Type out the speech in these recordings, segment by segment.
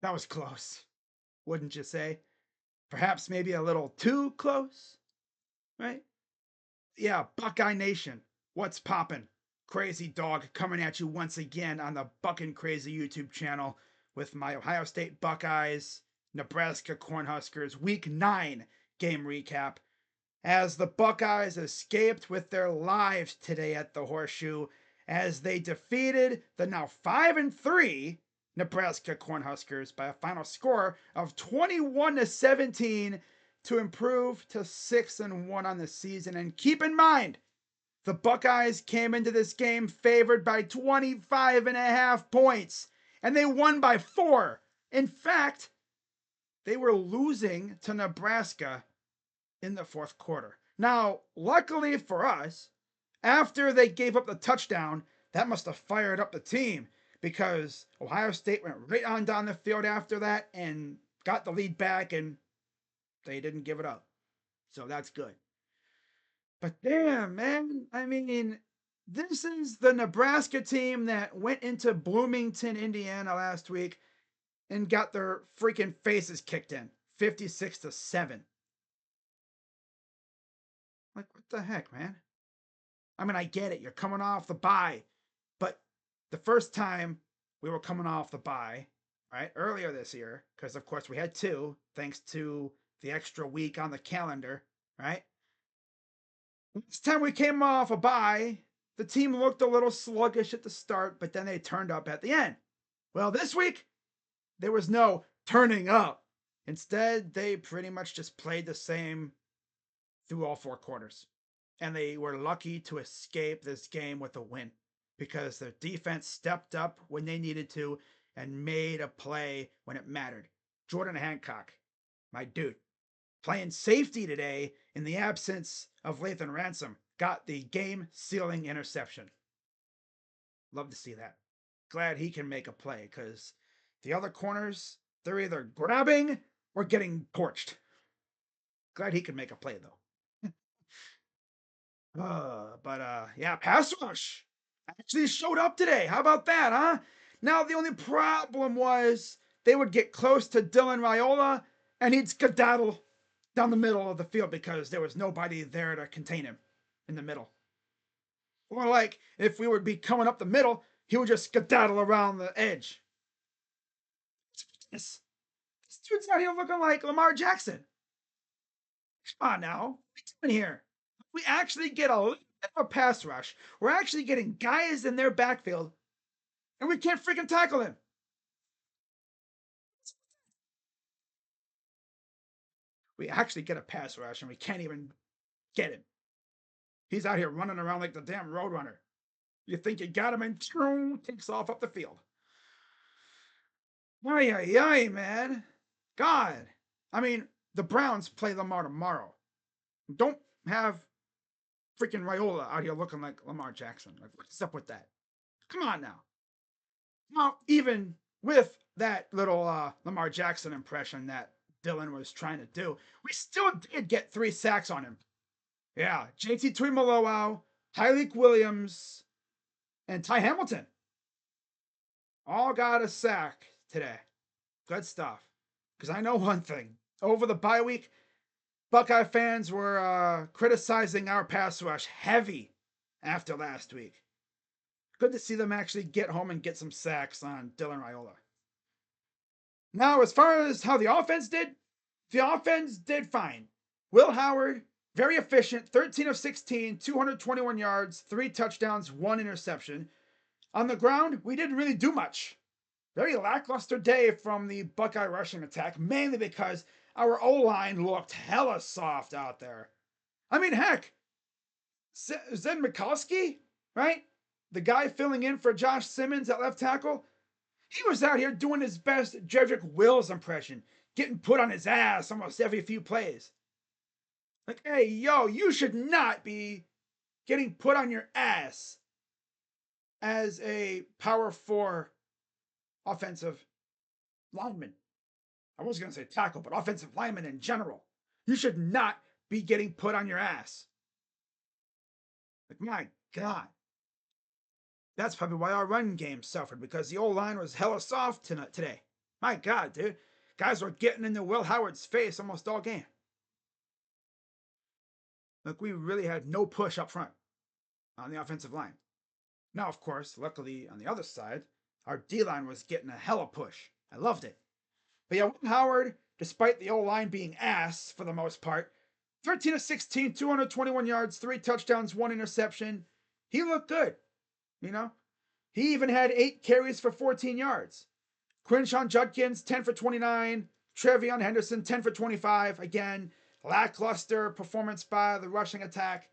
That was close, wouldn't you say? Perhaps maybe a little too close, right? Yeah, Buckeye Nation, what's poppin'? Crazy Dog coming at you once again on the Buckin' Crazy YouTube channel with my Ohio State Buckeyes, Nebraska Cornhuskers Week 9 game recap. As the Buckeyes escaped with their lives today at the Horseshoe as they defeated the now 5-3 Nebraska Cornhuskers by a final score of 21-17 to improve to 6-1 on the season. And keep in mind, the Buckeyes came into this game favored by 25.5 points, and they won by 4. In fact, they were losing to Nebraska in the fourth quarter. Now, luckily for us, after they gave up the touchdown, that must have fired up the team because Ohio State went right on down the field after that and got the lead back, and they didn't give it up. So that's good. But damn, man, I mean, this is the Nebraska team that went into Bloomington, Indiana last week and got their freaking faces kicked in 56-7. Like, what the heck, man? I mean, I get it. You're coming off the bye, but the first time we were coming off the bye, right, earlier this year, because of course we had two, thanks to the extra week on the calendar, right? This time we came off a bye, the team looked a little sluggish at the start, but then they turned up at the end. Well, this week, there was no turning up. Instead, they pretty much just played the same through all 4 quarters. And they were lucky to escape this game with a win because their defense stepped up when they needed to and made a play when it mattered. Jordan Hancock, my dude, playing safety today in the absence of Lathan Ransom, got the game sealing interception. Love to see that. Glad he can make a play because the other corners, they're either grabbing or getting torched. Glad he can make a play though. Yeah, pass rush actually showed up today. How about that, huh? Now, the only problem was they would get close to Dylan Raiola and he'd skedaddle down the middle of the field because there was nobody there to contain him in the middle. Or like if we would be coming up the middle, he would just skedaddle around the edge. This dude's out here looking like Lamar Jackson. Come on now. What are we doing here? We actually get a little bit of a pass rush. We're actually getting guys in their backfield, and we can't freaking tackle him. We actually get a pass rush, and we can't even get him. He's out here running around like the damn roadrunner. You think you got him, and takes off up the field. Ay, ay, ay, man. God. I mean, the Browns play Lamar tomorrow. Don't have freaking Raiola out here looking like Lamar Jackson. Like, what's up with that? Come on now. Now, even with that little Lamar Jackson impression that Dylan was trying to do, we still did get 3 sacks on him. Yeah, JT Tuimoloau, Tyleik Williams, and Ty Hamilton all got a sack today. Good stuff. Because I know one thing. Over the bye week, Buckeye fans were criticizing our pass rush heavy after last week. Good to see them actually get home and get some sacks on Dylan Raiola. Now, as far as how the offense did fine. Will Howard, very efficient, 13 of 16, 221 yards, 3 touchdowns, 1 interception. On the ground, we didn't really do much. Very lackluster day from the Buckeye rushing attack, mainly because our O-line looked hella soft out there. I mean, heck, Zen Mikulski, right? The guy filling in for Josh Simmons at left tackle, he was out here doing his best Jedrick Wills impression, getting put on his ass almost every few plays. Like, hey, yo, you should not be getting put on your ass as a power 4 offensive lineman. I was going to say tackle, but offensive lineman in general. You should not be getting put on your ass. Like, my God. That's probably why our run game suffered, because the O-line was hella soft today. My God, dude. Guys were getting into Will Howard's face almost all game. Like, we really had no push up front on the offensive line. Now, of course, luckily on the other side, our D line was getting a hella push. I loved it. But yeah, Will Howard, despite the O line being ass for the most part, 13 of 16, 221 yards, 3 touchdowns, 1 interception. He looked good, you know? He even had 8 carries for 14 yards. Quinshawn Judkins, 10 for 29. Trevion Henderson, 10 for 25. Again, lackluster performance by the rushing attack.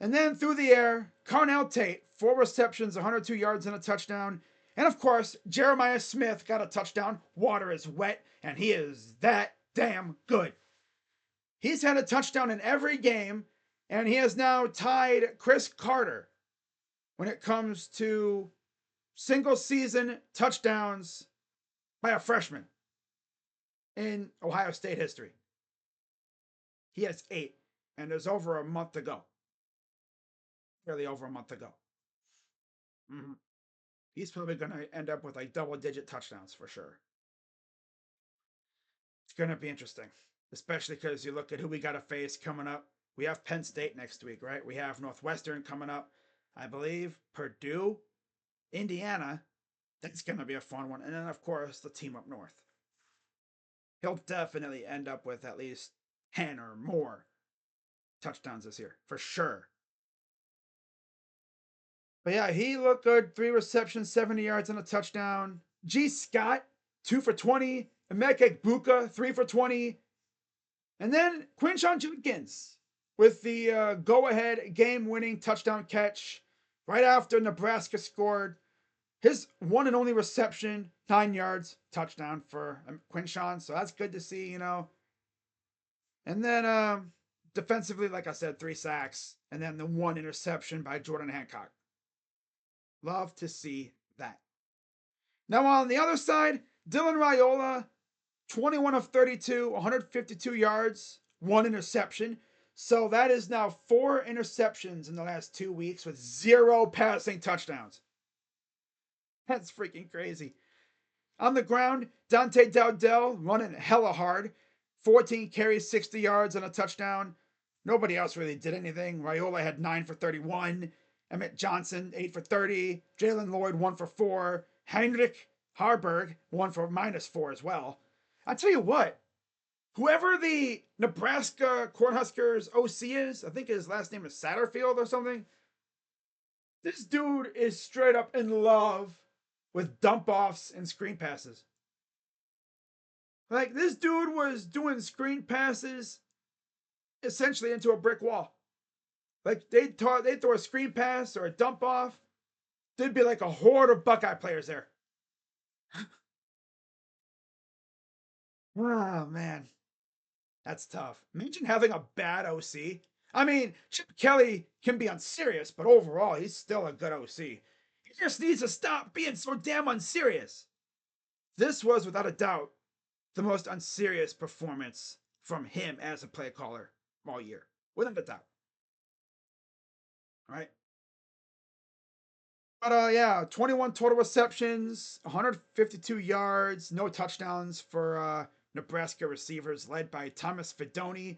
And then through the air, Carnell Tate, 4 receptions, 102 yards, and a touchdown. And of course, Jeremiah Smith got a touchdown. Water is wet, and he is that damn good. He's had a touchdown in every game, and he has now tied Chris Carter when it comes to single season touchdowns by a freshman in Ohio State history. He has 8, and there's over a month to go. Barely over a month to go. Mm-hmm. He's probably going to end up with like double-digit touchdowns for sure. It's going to be interesting, especially because you look at who we got to face coming up. We have Penn State next week, right? We have Northwestern coming up. I believe Purdue, Indiana. That's going to be a fun one. And then, of course, the team up north. He'll definitely end up with at least 10 or more touchdowns this year, for sure. But yeah, he looked good. 3 receptions, 70 yards, and a touchdown. G. Scott, 2 for 20. Emeka Egbuka, 3 for 20. And then Quinshawn Judkins with the go-ahead game-winning touchdown catch right after Nebraska scored. His one and only reception, 9 yards, touchdown for Quinshawn. So that's good to see, you know. And then defensively, like I said, 3 sacks. And then the 1 interception by Jordan Hancock. Love to see that. Now on the other side, Dylan Raiola, 21 of 32, 152 yards, 1 interception. So that is now 4 interceptions in the last 2 weeks with 0 passing touchdowns. That's freaking crazy. On the ground, Dante Dowdell running hella hard. 14 carries, 60 yards, and a touchdown. Nobody else really did anything. Raiola had 9 for 31. Emmett Johnson, 8 for 30. Jalen Lloyd, 1 for 4. Heinrich Harburg, 1 for -4 as well. I tell you what, whoever the Nebraska Cornhuskers OC is, I think his last name is Satterfield or something. This dude is straight up in love with dump offs and screen passes. Like, this dude was doing screen passes essentially into a brick wall. Like, they'd throw a screen pass or a dump off. There'd be like a horde of Buckeye players there. Oh, man. That's tough. Imagine having a bad OC. I mean, Chip Kelly can be unserious, but overall, he's still a good OC. He just needs to stop being so damn unserious. This was, without a doubt, the most unserious performance from him as a play caller all year. Without a doubt. All right? But yeah, 21 total receptions, 152 yards, no touchdowns for Nebraska receivers led by Thomas Fidone,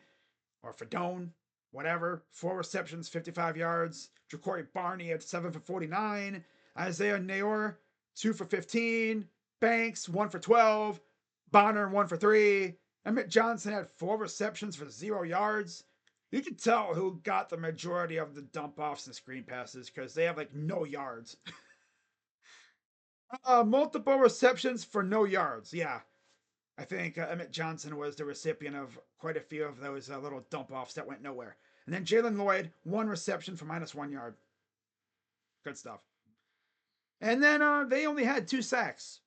or Fidone, whatever. 4 receptions, 55 yards. Ja'Cory Barney had 7 for 49. Isaiah Nayor, 2 for 15. Banks, 1 for 12. Bonner, 1 for 3. Emmett Johnson had 4 receptions for 0 yards. You can tell who got the majority of the dump offs and screen passes because they have like no yards. Multiple receptions for no yards. Yeah. I think Emmett Johnson was the recipient of quite a few of those little dump offs that went nowhere. And then Jalen Lloyd, 1 reception for -1 yard. Good stuff. And then they only had 2 sacks.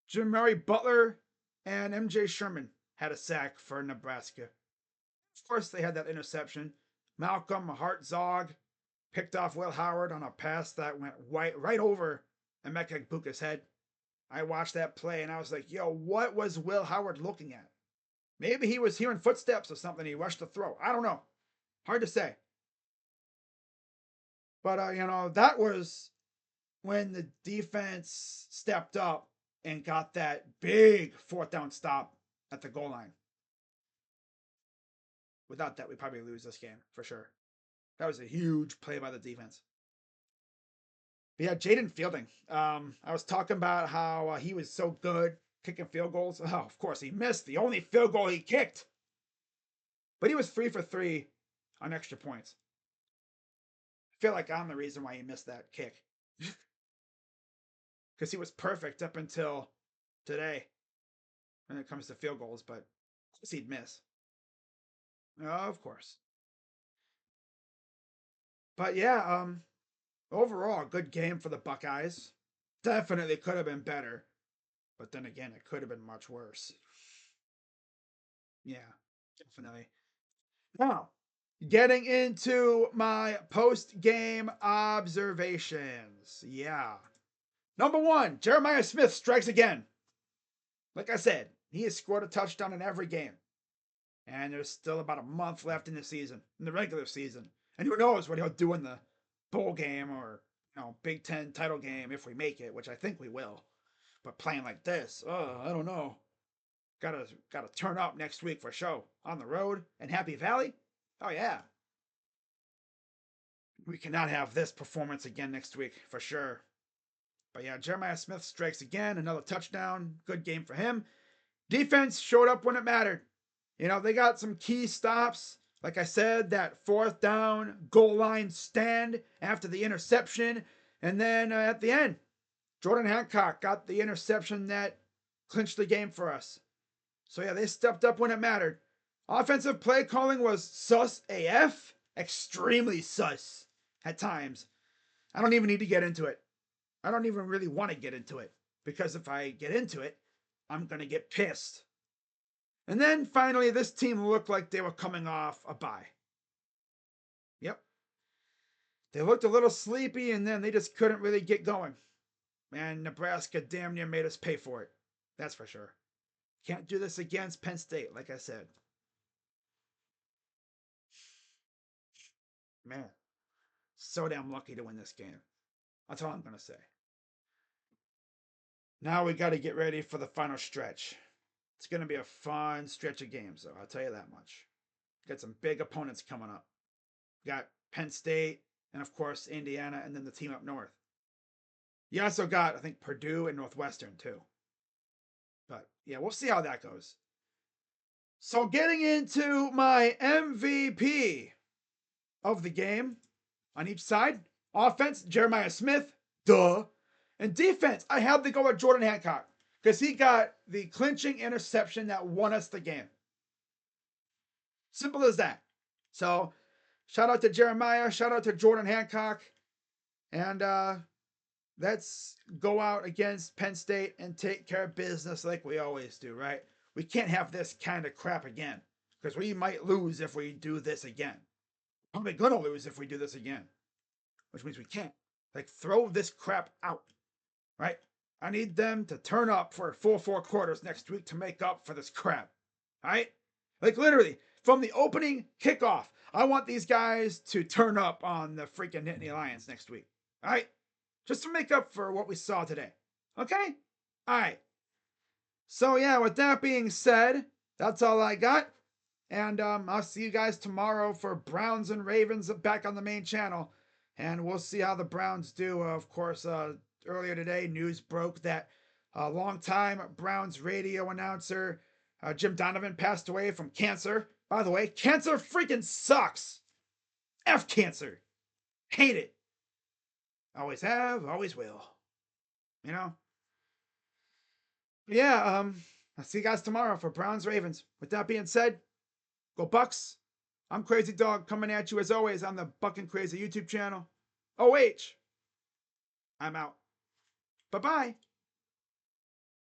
Jamari Butler and MJ Sherman had a sack for Nebraska. Of course, they had that interception. Malcolm Hartzog picked off Will Howard on a pass that went right over Emeka Egbuka's head. I watched that play and I was like, yo, what was Will Howard looking at? Maybe he was hearing footsteps or something. He rushed the throw. I don't know. Hard to say. But, you know, that was when the defense stepped up and got that big 4th down stop at the goal line. Without that, we probably lose this game for sure. That was a huge play by the defense. But yeah, Jaden Fielding. I was talking about how he was so good kicking field goals. Oh, of course, he missed the only field goal he kicked. But he was 3 for 3 on extra points. I feel like I'm the reason why he missed that kick. Because he was perfect up until today when it comes to field goals, but of course he'd miss. Of course. But yeah, overall, good game for the Buckeyes. Definitely could have been better. But then again, it could have been much worse. Yeah, definitely. Now, getting into my post-game observations. Yeah. Number 1, Jeremiah Smith strikes again. Like I said, he has scored a touchdown in every game. And there's still about a month left in the season, in the regular season. And who knows what he'll do in the bowl game or, Big Ten title game if we make it, which I think we will. But playing like this, I don't know. Gotta turn up next week for show. On the road in Happy Valley? Oh yeah. We cannot have this performance again next week for sure. But yeah, Jeremiah Smith strikes again, another touchdown. Good game for him. Defense showed up when it mattered. They got some key stops. Like I said, that 4th down goal line stand after the interception. And then at the end, Jordan Hancock got the interception that clinched the game for us. So yeah, they stepped up when it mattered. Offensive play calling was sus AF. Extremely sus at times. I don't even need to get into it. I don't even really want to get into it. Because if I get into it, I'm going to get pissed. And then finally, this team looked like they were coming off a bye. Yep. They looked a little sleepy and then they just couldn't really get going. And Nebraska damn near made us pay for it. That's for sure. Can't do this against Penn State, like I said. Man, so damn lucky to win this game. That's all I'm going to say. Now we got to get ready for the final stretch. It's going to be a fun stretch of games, though. I'll tell you that much. Got some big opponents coming up. Got Penn State, and of course, Indiana, and then the team up north. You also got, I think, Purdue and Northwestern, too. But, yeah, we'll see how that goes. So, getting into my MVP of the game on each side. Offense, Jeremiah Smith. Duh. And defense, I had to go with Jordan Hancock. Because he got the clinching interception that won us the game. Simple as that. So, shout out to Jeremiah. Shout out to Jordan Hancock. And let's go out against Penn State and take care of business like we always do, right? We can't have this kind of crap again. Because we might lose if we do this again. Probably going to lose if we do this again. Which means we can't. Like, throw this crap out. Right? I need them to turn up for a full 4 quarters next week to make up for this crap. Alright? Like literally, from the opening kickoff, I want these guys to turn up on the freaking Nittany Lions next week. Alright? Just to make up for what we saw today. Okay? Alright. So yeah, with that being said, that's all I got. And I'll see you guys tomorrow for Browns and Ravens back on the main channel. And we'll see how the Browns do. Of course, earlier today, news broke that a longtime Browns radio announcer, Jim Donovan, passed away from cancer. By the way, cancer freaking sucks. F cancer. Hate it. Always have, always will. Yeah, I'll see you guys tomorrow for Browns Ravens. With that being said, go Bucks. I'm Crazy Dog coming at you as always on the Buckin' Crazy YouTube channel. OH. I'm out. Bye-bye.